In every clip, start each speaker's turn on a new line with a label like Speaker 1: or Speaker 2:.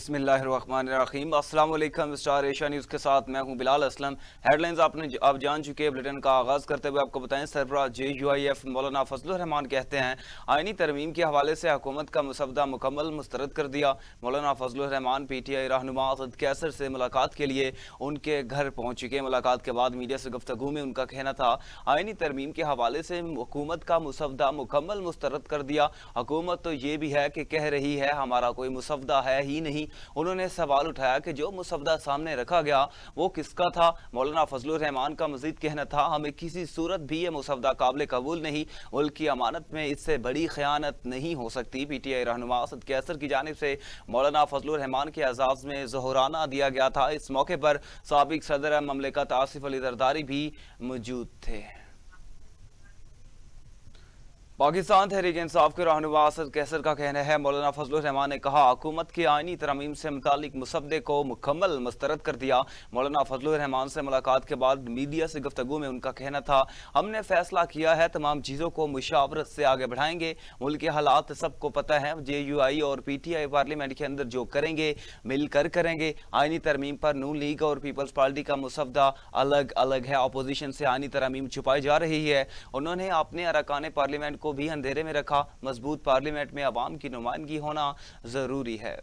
Speaker 1: बिस्मिल्लाहिर्रहमानिर्रहीम। अस्सलाम वालेकुम। स्टार एशिया न्यूज़ के साथ मैं हूं बिलाल असलम। हेडलाइंस आप जान चुके हैं। बुलेटिन का आगाज़ करते हुए आपको बताएं, सरबराह JUIF मौलाना फजलुर रहमान कहते हैं आईनी तरमीम के हवाले से हुकूमत का मसवदा मुकम्मल मुस्तरद कर दिया। मौलाना फजलुर रहमान PTI रहनुमा असद कैसर से मुलाकात के लिए उनके घर पहुँच चुके। मुलाकात के बाद मीडिया से गुफ्तगू में उनका कहना था आईनी तरमीम के हवाले से हुकूमत का मसवदा मुकम्मल मुस्तरद कर दिया। हुकूमत तो ये भी है कि कह रही है हमारा कोई मसवदा है ही नहीं। उन्होंने सवाल उठाया कि जो मुसवदा सामने रखा गया वो किसका था। मौलाना फजलुर रहमान का मजीद कहना था हमें किसी सूरत भी ये मुसवदा काबिल कबूल नहीं, मुल्क की अमानत में इससे बड़ी खयानत नहीं हो सकती। PTI रहनुमा असद कैसर की जानिब से मौलाना फजलुर रहमान के एजाज़ में ज़ोहराना दिया गया था। इस मौके पर साबिक सदर ममलिकत आसिफ अली जरदारी भी मौजूद थे। पाकिस्तान तहरीक इंसाफ के रहनुमा असद कैसर का कहना है मौलाना फजलुर रहमान ने कहा हुकूमत की आईनी तरमीम से मुतालिक मुसवदे को मुकम्मल मुस्तरद कर दिया। मौलाना फजलुर रहमान से मुलाकात के बाद मीडिया से गुफ्तगू में उनका कहना था हमने फैसला किया है तमाम चीज़ों को मुशावरत से आगे बढ़ाएंगे। मुल्क के हालात सबको पता है। JUI और PTI पार्लियामेंट के अंदर जो करेंगे मिलकर करेंगे। आईनी तरमीम पर नून लीग और पीपल्स पार्टी का मुसवदा अलग अलग है। अपोजिशन से आईनी तरमीम छुपाई जा रही है। उन्होंने अपने अरकान पार्लियामेंट को भी अंधेरे में रखा। मजबूत पार्लियामेंट में अवाम की नुमाइंदगी होना जरूरी है।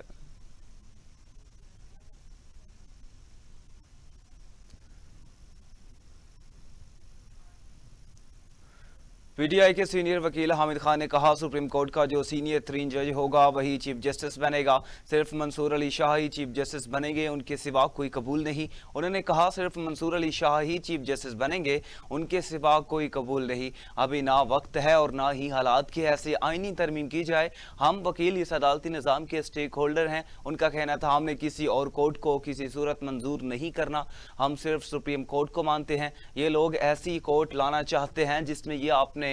Speaker 1: PTI के सीनियर वकील हामिद खान ने कहा सुप्रीम कोर्ट का जो सीनियर तरीन जज होगा वही चीफ जस्टिस बनेगा। सिर्फ मंसूर अली शाह ही चीफ जस्टिस बनेंगे, उनके सिवा कोई कबूल नहीं। उन्होंने कहा सिर्फ मंसूर अली शाह ही चीफ जस्टिस बनेंगे, उनके सिवा कोई कबूल नहीं। अभी ना वक्त है और ना ही हालात के ऐसे आईनी तरमीम की जाए। हम वकील इस अदालती निज़ाम के स्टेक होल्डर हैं। उनका कहना था हमने किसी और कोर्ट को किसी सूरत मंजूर नहीं करना, हम सिर्फ सुप्रीम कोर्ट को मानते हैं। ये लोग ऐसी कोर्ट लाना चाहते हैं जिसमें ये अपने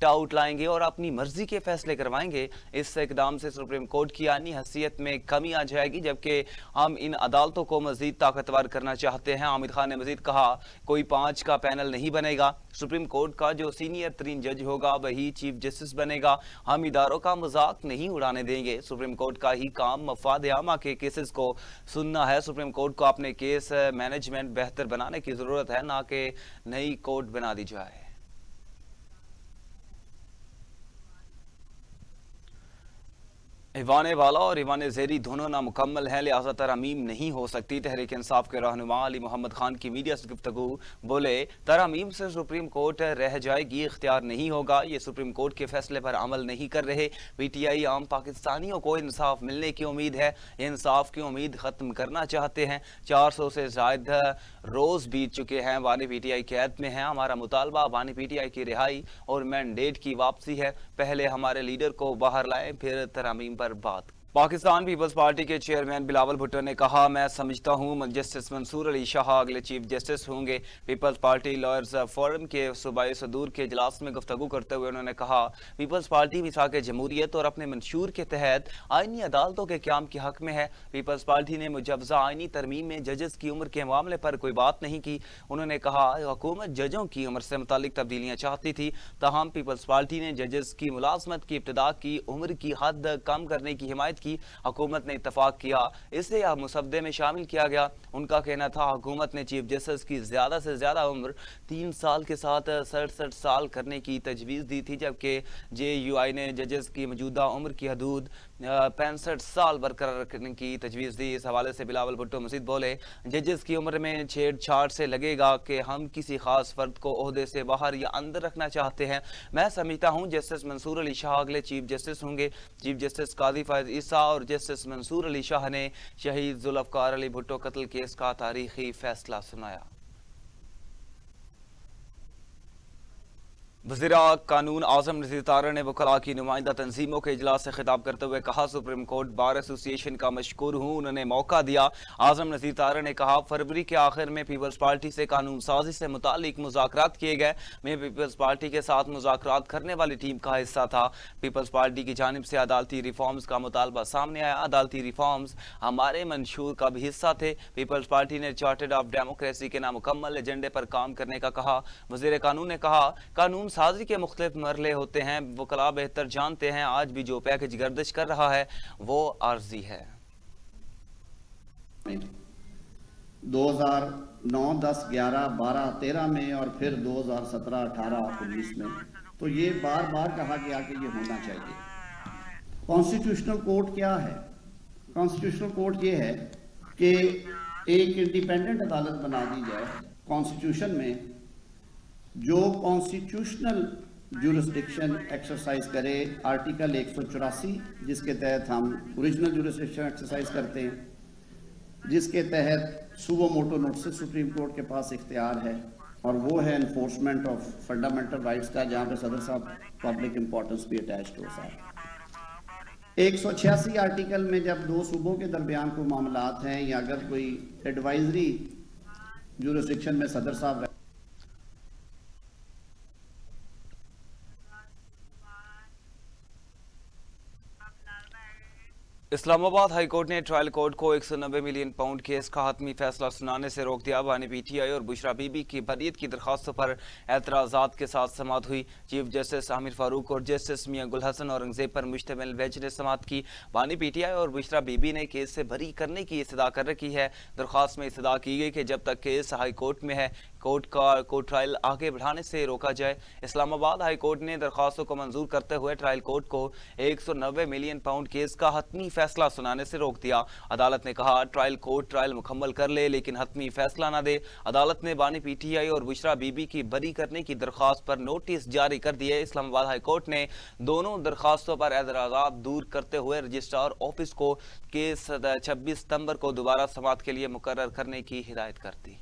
Speaker 1: टाउट लाएंगे और अपनी मर्जी के फैसले करवाएंगे। इस इकदाम से सुप्रीम कोर्ट की आनी हैसियत में कमी आ जाएगी, जबकि हम इन अदालतों को मजीद ताकतवर करना चाहते हैं। हामिद खान ने मजीद कहा कोई 5 का पैनल नहीं बनेगा। सुप्रीम कोर्ट का जो सीनियर तरीन जज होगा वही चीफ जस्टिस बनेगा। हम इदारों का मजाक नहीं उड़ाने देंगे। सुप्रीम कोर्ट का ही काम मफाद आमा के केसेस को सुनना है। सुप्रीम कोर्ट को अपने केस मैनेजमेंट बेहतर बनाने की जरूरत है, ना कि नई कोर्ट बना दी जाए। ईवान वाला और ईवान ज़ेरी दोनों नामुकम्मल हैं, लिहाजा तरमीम नहीं हो सकती। तहरीक इंसाफ के रहनुमा अली मोहम्मद खान की मीडिया से गुफ्तगू बोले तरमीम से सुप्रीम कोर्ट रह जाएगी, इख्तियार नहीं होगा। ये सुप्रीम कोर्ट के फैसले पर अमल नहीं कर रहे। PTI आम पाकिस्तानियों को इंसाफ मिलने की उम्मीद है, इंसाफ की उम्मीद ख़त्म करना चाहते हैं। 400 से ज़्यादा रोज़ बीत चुके हैं, वानी PTI कैद में हैं। हमारा मुतालबा वानी PTI की रिहाई और मैंडेट की वापसी है। पहले हमारे लीडर को बाहर लाएं, फिर तरमीम पर बात। पाकिस्तान पीपल्स पार्टी के चेयरमैन बिलावल भुट्टो ने कहा मैं समझता हूं जस्टिस मंसूर अली शाह अगले चीफ जस्टिस होंगे। पीपल्स पार्टी लॉयर्स फोरम के सूबाई सदूर के इजलास में गुफ्तगू करते हुए उन्होंने कहा पीपल्स पार्टी मिसाक जमहूरियत और अपने मंशूर के तहत आईनी अदालतों के क्याम के हक में है। पीपल्स पार्टी ने मुजवजा आईनी तरमीम में जजेस की उम्र के मामले पर कोई बात नहीं की। उन्होंने कहा हुकूमत जजों की उम्र से मुतालिक तब्दीलियाँ चाहती थी, ताहम पीपल्स पार्टी ने जजेस की मुलाजमत की इब्तदा की उम्र की हद कम करने की हिमायत की। हुकूमत ने इत्तफाक किया, इसे अब मुसवदे में शामिल किया गया। उनका कहना था हुकूमत ने चीफ जस्टिस की ज़्यादा से ज़्यादा उम्र 3 साल के साथ 67 साल करने की तजवीज़ दी थी, जबकि JUI ने जजेस की मौजूदा उम्र की हदूद 65 साल बरकरार रखने की तजवीज़ दी। इस हवाले से बिलावल भुट्टो मजीद बोले जजेस की उम्र में छेड़छाड़ से लगेगा कि हम किसी खास फर्द को ओहदे से बाहर या अंदर रखना चाहते हैं। मैं समझता हूँ जस्टिस मंसूर अली शाह अगले चीफ जस्टिस होंगे। चीफ जस्टिस काजी फैज ईसा और जस्टिस मंसूर अली शाह ने शहीद जुल्फ़कार अली भुट्टो कत्ल केस का तारीखी फैसला सुनाया। वज़ीर कानून आज़म नज़ीर तारड़ ने वकला की नुमाइंदा तंजीमों के इजलास से खिताब करते हुए कहा सुप्रीम कोर्ट बार एसोसिएशन का मशकूर हूँ, उन्होंने मौका दिया। आज़म नज़ीर तारड़ ने कहा फरवरी के आखिर में पीपल्स पार्टी से कानून साजी से मुतालिक मुज़ाकरात किए गए। मैं पीपल्स पार्टी के साथ मुज़ाकरात करने वाली टीम का हिस्सा था। पीपल्स पार्टी की जानिब से अदालती रिफॉर्म्स का मुतालबा सामने आया। अदालती रिफॉर्म्स हमारे मंशूर का भी हिस्सा थे। पीपल्स पार्टी ने चार्टर्ड ऑफ डेमोक्रेसी के नामुकम्मल एजेंडे पर काम करने का कहा। वज़ीर कानून ने कहा कानून साजी के मुख्तलिफ मरले होते हैं, वकला बेहतर जानते हैं। आज भी जो पैकेज गर्दिश कर रहा है वो आर्जी है।
Speaker 2: में 2009, 10, 11, 12, 13 में और फिर 2017, 18, 19 में। तो ये बार बार कहा गया कि ये होना चाहिए। कॉन्स्टिट्यूशनल कोर्ट क्या है? कॉन्स्टिट्यूशनल कोर्ट ये है कि एक इंडिपेंडेंट अदालत बना दी जाए कॉन्स्टिट्यूशन में, जो कॉन्स्टिट्यूशनल जुरिस्डिक्शन एक्सरसाइज करे। आर्टिकल 184, जिसके तहत हम ओरिजिनल जुरिस्डिक्शन एक्सरसाइज करते हैं, जिसके तहत सुवो मोटो नोटिस सुप्रीम कोर्ट के पास इख्तियार है, और वो है इन्फोर्समेंट ऑफ फंडामेंटल राइट्स का, जहाँ पे सदर साहब पब्लिक इंपॉर्टेंस भी अटैच्ड हो साहब। 186 आर्टिकल में जब दो सूबों के दरमियान कोई मामलात हैं, या अगर कोई एडवाइजरी जुरिस्डिक्शन में सदर साहब
Speaker 1: इस्लामाबाद हाई कोर्ट ने ट्रायल कोर्ट को 190 मिलियन पाउंड केस का हतमी फैसला सुनाने से रोक दिया। बानी पीटीआई और बुशरा बीबी की बरीयत की दरखास्तों पर एतराज़ात के साथ समाअत हुई। चीफ जस्टिस आमिर फारूक और जस्टिस मियां गुल हसन औरंगजेब पर मुश्तमिल बेंच ने समाअत की। बानी पीटीआई और बुशरा बीबी ने केस से बरी करने की इस्तदा कर रखी है। दरखास्त में इस्तदा की गई कि जब तक केस हाई कोर्ट में है, कोर्ट ट्रायल आगे बढ़ाने से रोका जाए। इस्लामाबाद हाई कोर्ट ने दरखास्तों को मंजूर करते हुए ट्रायल कोर्ट को 190 मिलियन पाउंड केस का हतमी फैसला सुनाने से रोक दिया। अदालत ने कहा ट्रायल कोर्ट ट्रायल मुकम्मल कर ले, लेकिन हतमी फैसला ना दे। अदालत ने बानी पीटीआई और बुशरा बीबी की बरी करने की दरखास्त पर नोटिस जारी कर दिए। इस्लामाबाद हाई कोर्ट ने दोनों दरखास्तों पर एतराज़ात दूर करते हुए रजिस्ट्रार ऑफिस को केस 26 सितंबर को दोबारा समाअत के लिए मुकर्रर करने की हिदायत कर दी।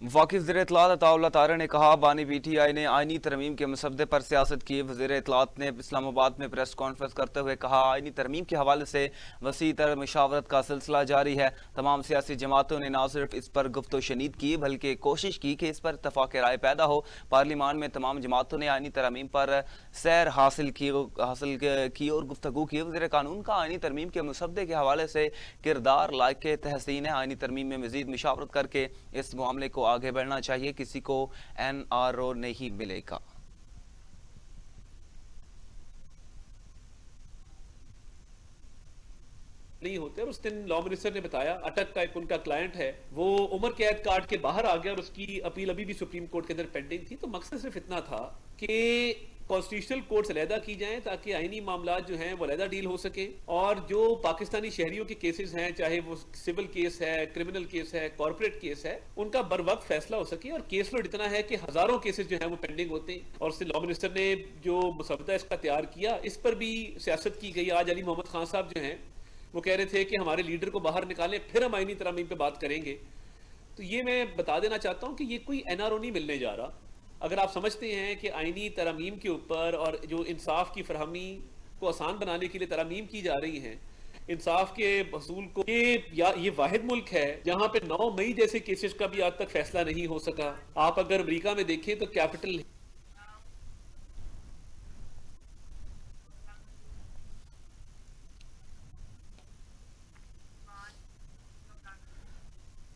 Speaker 1: वकील वज़ीर इत्तलात अताउल्लाह तारा ने कहा बानी पीटीआई ने आइनी तरमीम के मसवदे पर सियासत की। वज़ीर इत्तलात ने इस्लामाबाद में प्रेस कॉन्फ्रेंस करते हुए कहा आइनी तरमीम के हवाले से वसी तर मशावरत का सिलसिला जारी है। तमाम सियासी जमातों ने न सिर्फ इस पर गुफ्तो शनीद की, बल्कि कोशिश की कि इस पर इत्तफाक राय पैदा हो। पार्लियामान में तमाम जमातों ने आइनी तरमीम पर सैर हासिल की और गुफ्तगू की। वज़ीर कानून का आइनी तरमीम के मसवदे के हवाले से किरदार लायक तहसीन है। आइनी तरमीम में मज़ीद मशावरत करके इस मामले को आगे बढ़ना चाहिए, किसी को एनआरओ नहीं मिलेगा।
Speaker 3: नहीं होते। और उस दिन लॉ मिनिस्टर ने बताया अटक का एक उनका क्लाइंट है, वो उम्र कैद काट के बाहर आ गया और उसकी अपील अभी भी सुप्रीम कोर्ट के अंदर पेंडिंग थी। तो मकसद सिर्फ इतना था कि कॉन्स्टिट्यूशनल कोर्ट्स अलहदा की जाएं ताकि आईनी मामला जो हैं वो अलहदा डील हो सके, और जो पाकिस्तानी शहरियों के केसेस हैं, चाहे वो सिविल केस है, क्रिमिनल केस है, कॉर्पोरेट केस है, उनका बर वक्त फैसला हो सके। और केस लोड इतना है कि हजारों केसेस जो हैं वो पेंडिंग होते हैं। और लॉ मिनिस्टर ने जो मसवदा इसका तैयार किया, इस पर भी सियासत की गई। आज अली मोहम्मद खान साहब जो हैं वो कह रहे थे कि हमारे लीडर को बाहर निकालें, फिर हम आईनी तरमीम पे बात करेंगे। तो ये मैं बता देना चाहता हूं कि ये कोई एनआरओ नहीं मिलने जा रहा। अगर आप समझते हैं कि आईनी तरमीम के ऊपर और जो इंसाफ की फरहमी को आसान बनाने के लिए तरमीम की जा रही हैं, इंसाफ के हसूल को, ये वाहिद मुल्क है जहां पे 9 मई जैसे केसेस का भी आज तक फैसला नहीं हो सका। आप अगर अमेरिका में देखें तो कैपिटल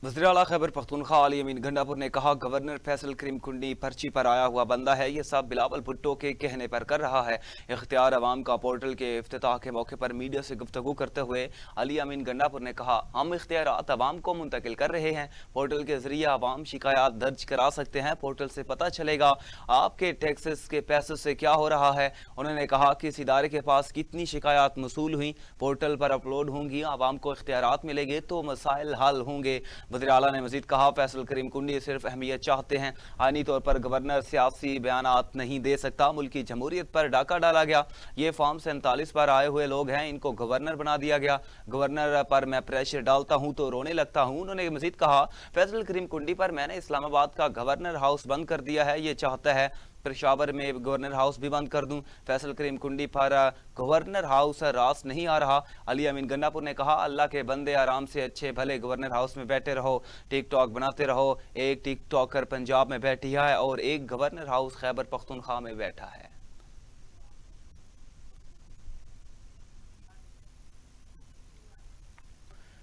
Speaker 1: वज़ीर आला खैबर पख्तूनख्वा अली अमीन गंडापुर ने कहा गवर्नर फैसल करीम कुंडी पर्ची पर आया हुआ बंदा है, ये सब बिलावल भुट्टो के कहने पर कर रहा है। इख्तियार अवाम का पोर्टल के इफ्तिताह के मौके पर मीडिया से गुफ्तगू करते हुए अली अमीन गंडापुर ने कहा हम इख्तियारात अवाम को मुंतकिल कर रहे हैं। पोर्टल के जरिए अवाम शिकायत दर्ज करा सकते हैं। पोर्टल से पता चलेगा आपके टैक्सेस के पैसे से क्या हो रहा है। उन्होंने कहा कि इस इदारे के पास कितनी शिकायत मसूल हुई, पोर्टल पर अपलोड होंगी, अवाम को इख्तियारात मिलेंगे तो मसाइल हल होंगे। वज़ीर आला ने मजीद कहा फैसल करीम कुंडी सिर्फ अहमियत चाहते हैं, आईनी तौर पर गवर्नर सियासी बयानात नहीं दे सकता। मुल्की जमहूरियत पर डाका डाला गया, ये फॉर्म 47 पर आए हुए लोग हैं, इनको गवर्नर बना दिया गया। गवर्नर पर मैं प्रेशर डालता हूं तो रोने लगता हूं। उन्होंने मजीद कहा फैसल करीम कुंडी पर मैंने इस्लामाबाद का गवर्नर हाउस बंद कर दिया है, ये चाहता है पेशावर में गवर्नर हाउस भी बंद कर दूं। फैसल करीम कुंडी पर गवर्नर हाउस रास नहीं आ रहा। अली अमीन गन्नापुर ने कहा अल्लाह के बंदे आराम से अच्छे भले गवर्नर हाउस में बैठे रहो, टिक टॉक बनाते रहो। एक टिक टॉकर पंजाब में बैठी है और एक गवर्नर हाउस खैबर पख्तूनख्वा में बैठा है।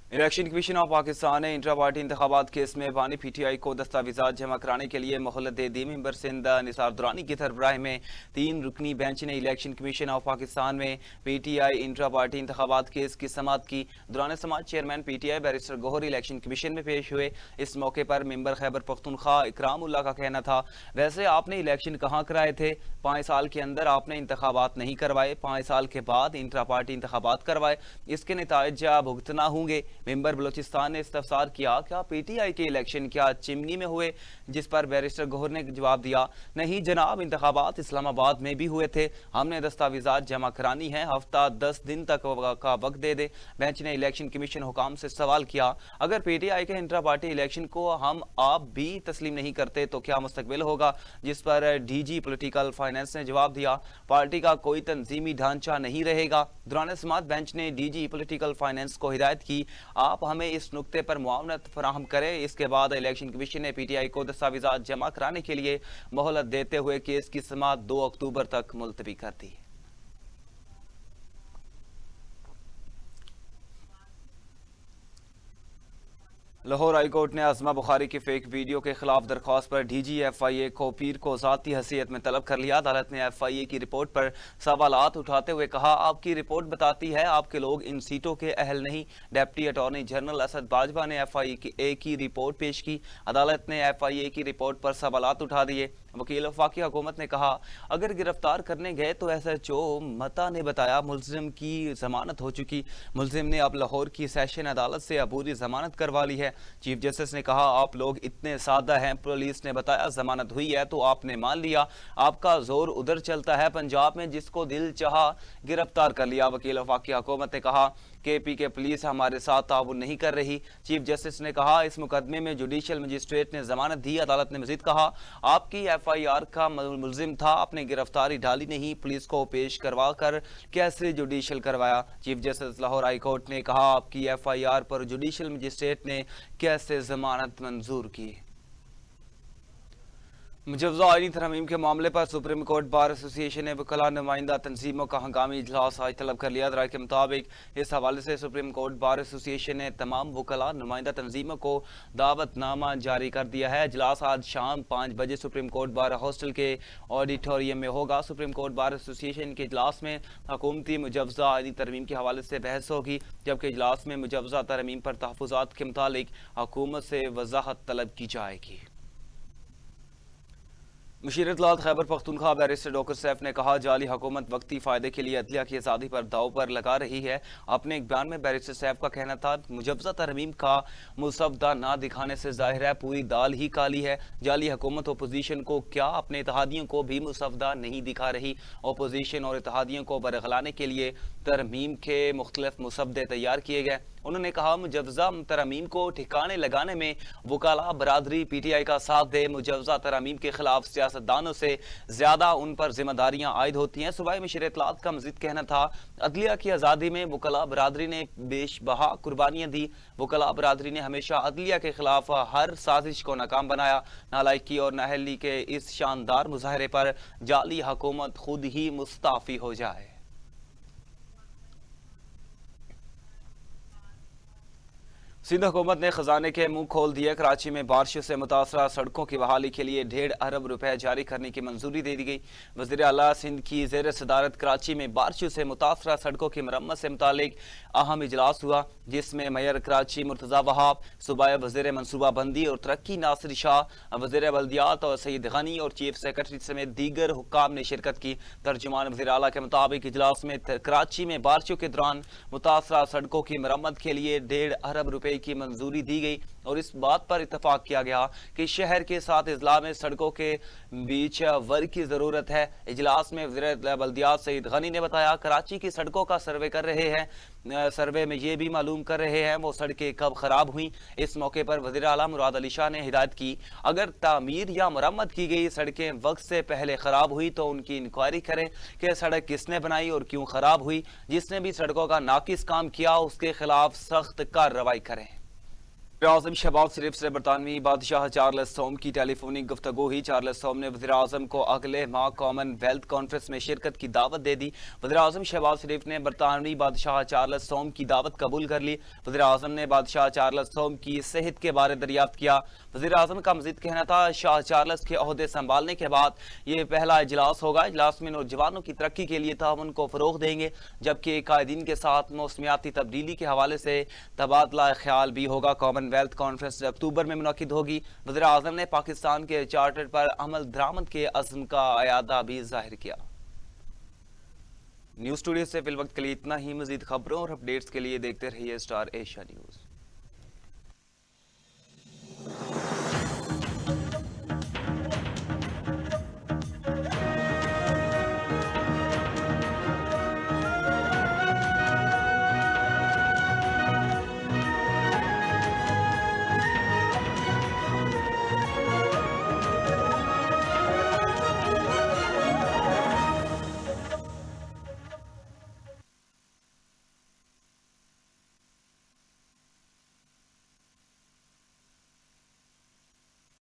Speaker 1: इलेक्शन कमीशन ऑफ पाकिस्तान ने इंट्रा पार्टी इंतखाबात केस में बानी PTI को दस्तावेजात जमा कराने के लिए मोहलत दे दी। मेंबर सिंध निसार दुरानी की सरबराही में 3 रुकनी बेंच ने इलेक्शन कमीशन ऑफ पाकिस्तान में PTI इंट्रा पार्टी इंतखाबात केस की समाअत की। दुरान समाअत chairman PTI barrister Gohar election commission में पेश हुए। इस मौके पर मेंबर खैबर पख्तूनख्वा इकराम उल्लाह का कहना था, वैसे आपने इलेक्शन कहाँ कराए थे? 5 साल के अंदर आपने इंतखाबात नहीं करवाए, 5 साल के बाद इंट्रा पार्टी इंतखाबात करवाए, इसके नताइज भुगतना होंगे। मेंबर बलोचिस्तान ने इस्तफसार किया, क्या PTI के इलेक्शन क्या चिमनी में हुए? जिस पर बैरिस्टर गौहर ने जवाब दिया, नहीं जनाब, इंतखाबात इस्लामाबाद में भी हुए थे, हमने दस्तावेजात जमा करानी है, हफ्ता 10 दिन तक का वक्त दे दे। बेंच ने इलेक्शन कमीशन हुकाम से सवाल किया, अगर PTI के इंट्रा पार्टी इलेक्शन को हम आप भी तस्लीम नहीं करते तो क्या मुस्तकबिल होगा? जिस पर DG पॉलिटिकल फाइनेंस ने जवाब दिया, पार्टी का कोई तंजीमी ढांचा नहीं रहेगा। दौरान समाअत बेंच ने DG पॉलिटिकल फाइनेंस को हिदायत की, आप हमें इस नुक्ते पर मुआवनत फराहम करें। इसके बाद इलेक्शन कमीशन ने PTI को दस्तावेजात जमा कराने के लिए मोहलत देते हुए केस की समाअत 2 अक्टूबर तक मुलतवी कर दी। लाहौर हाई कोर्ट ने आजमा बुखारी की फेक वीडियो के खिलाफ दरख्वास्त पर DG FIA को पीर को ज़ाती हैसियत में तलब कर लिया। अदालत ने FIA की रिपोर्ट पर सवालात उठाते हुए कहा, आपकी रिपोर्ट बताती है आपके लोग इन सीटों के अहल नहीं। Deputy attorney general Asad Bajwa ने FIA की रिपोर्ट पेश की। अदालत ने FIA की रिपोर्ट पर सवालात उठा दिए। वकील वफाकी हुकूमत ने कहा, अगर गिरफ्तार करने गए तो SHO मता ने बताया मुलजिम की जमानत हो चुकी, मुलजिम ने अब लाहौर की सेशन अदालत से अबूरी जमानत करवा ली है। चीफ जस्टिस ने कहा, आप लोग इतने सादा हैं, पुलिस ने बताया जमानत हुई है तो आपने मान लिया, आपका जोर उधर चलता है, पंजाब में जिसको दिल चाहा गिरफ्तार कर लिया। वकील वफाकी हुकूमत ने कहा, KPK पुलिस हमारे साथ ताउन नहीं कर रही। चीफ जस्टिस ने कहा, इस मुकदमे में जुडिशल मजिस्ट्रेट ने जमानत दी। अदालत ने मजीद कहा, आपकी FIR का मुलजिम था, आपने गिरफ्तारी डाली नहीं, पुलिस को पेश करवा कर कैसे जुडिशल करवाया? Chief justice Lahore high court ने कहा, आपकी FIR पर जुडिशल मजिस्ट्रेट ने कैसे जमानत मंजूर की? मुजव्वज़ा आईनी तरमीम के मामले पर सुप्रीम कोर्ट बार एसोसिएशन ने वकला नुमाइंदा तंजीमों का हंगामी इजलास आज तलब कर लिया। राय के मुताबिक इस हवाले से सुप्रीम कोर्ट बार एसोसिएशन ने तमाम वकला नुमाइंदा तंजीमों को दावतनामा जारी कर दिया है। इजलास आज शाम 5 बजे सुप्रीम कोर्ट बार हॉस्टल के ऑडिटोरियम में होगा। सुप्रीम कोर्ट बार एसोसिएशन के इजलास में हुकूमती मुजव्वज़ा आईनी तरमीम के हवाले से बहस होगी, जबकि इजलास में मुजव्वज़ा तरमीम पर तहफ़्फ़ुज़ात के मुतालिक हुकूमत से वज़ाहत तलब की जाएगी। मुशीरत लाल खैबर पख्तूनख्वा बैरिस्टर डॉक्टर सैफ ने कहा, जाली हुकूमत वक्ती फ़ायदे के लिए अदलिया की आज़ादी पर दाव पर लगा रही है। अपने एक बयान में बैरिस्टर सैफ का कहना था, मुजव्वज़ा तरमीम का मुसवदा ना दिखाने से जाहिर है पूरी दाल ही काली है। जाली हुकूमत अपोजिशन को क्या अपने इत्तेहादियों को भी मुसवदा नहीं दिखा रही। अपोजिशन और इत्तेहादियों को बरगलाने के लिए तरमीम के मुख्तलिफ मुसवदे तैयार किए गए। उन्होंने कहा, मुजव्वज़ा तरमीम को ठिकाने लगाने में वकाला बरादरी PTI का साथ दे। मुजव्वज़ा तरमीम के खिलाफ सियासतदानों से ज्यादा उन पर जिम्मेदारियां आयद होती हैं। सूबाई में शरीयत का मजीद कहना था, अदलिया की आज़ादी में वकला बरादरी ने बेशबहा कुर्बानियां दी। वकला बरादरी ने हमेशा अदलिया के खिलाफ हर साजिश को नाकाम बनाया। नालायकी और नाअहली के इस शानदार मुजाहरे पर जाली हुकूमत खुद ही मुस्ताफी हो जाए। सिंध हुकूमत ने खजाने के मुंह खोल दिए। कराची में बारिशों से मुतासरा सड़कों की बहाली के लिए 1.5 अरब रुपए जारी करने की मंजूरी दे दी गई। वज़ीर आला सिंध की ज़ेर सदारत कराची में बारिशों से मुतासरा सड़कों की मरम्मत से मुतालिक अहम इजलास हुआ, जिसमें मेयर कराची मुर्तज़ा वहाब, सूबाई वज़ीर मनसूबा बंदी और तरक्की नासिर शाह, वज़ीर बल्दियात और सईद गनी और चीफ सेक्रेटरी समेत दीगर हुक्काम ने शिरकत की। तर्जुमान वज़ीर आला के मुताबिक इजलास में कराची में बारिशों के दौरान मुतासरा सड़कों की मरम्मत के लिए 1.5 अरब रुपए की मंजूरी दी गई और इस बात पर इत्तफाक किया गया कि शहर के साथ इजला में सड़कों के बीच वर्क की जरूरत है। इजलास में वज़ीर बल्दियात सईद गनी ने बताया, कराची की सड़कों का सर्वे कर रहे हैं, सर्वे में ये भी मालूम कर रहे हैं वो सड़कें कब खराब हुई। इस मौके पर वज़ीर आला मुराद अली शाह ने हिदायत की, अगर तामीर या मरम्मत की गई सड़कें वक्त से पहले खराब हुई तो उनकी इंक्वायरी करें कि सड़क किसने बनाई और क्यों खराब हुई। जिसने भी सड़कों का नाकिस काम किया उसके खिलाफ सख्त कार्रवाई करें। वज़ीर-ए-आज़म शहबाज शरीफ से बरतानवी बादशाह चार्ल्स सोम की टेलीफोनिक गुफ्तगू हुई। चार्ल्स सोम ने वज़ीर-ए-आज़म को अगले माह कॉमन वेल्थ कॉन्फ्रेंस में शिरकत की दावत दे दी। वज़ीर-ए-आज़म शहबाज शरीफ ने बरतानवी बादशाह चार्ल्स सोम की दावत कबूल कर ली। वज़ीर-ए-आज़म ने बादशाह चार्ल्स सोम की सेहत के बारे दरियाफ्त किया। वज़ीर-ए-आज़म का मज़ीद कहना था, शाह चार्ल्स के ओहदे संभालने के बाद ये पहला इजलास होगा। इजलास में नौजवानों की तरक्की के लिए ताउन को फ़रोग़ देंगे, जबकि कायदीन के साथ मौसमियाती तब्दीली के हवाले से तबादला ख्याल भी होगा। कॉमन वेल्थ कॉन्फ्रेंस अक्टूबर में मुनक़िद होगी। वज़ीर-ए-आज़म ने पाकिस्तान के चार्टर पर अमल दरामद के अज़्म का अयादा भी ज़ाहिर किया। न्यूज़ स्टूडियो से फिल वक्त के लिए इतना ही। मज़ीद खबरों और अपडेट्स के लिए देखते रहिए स्टार एशिया न्यूज़।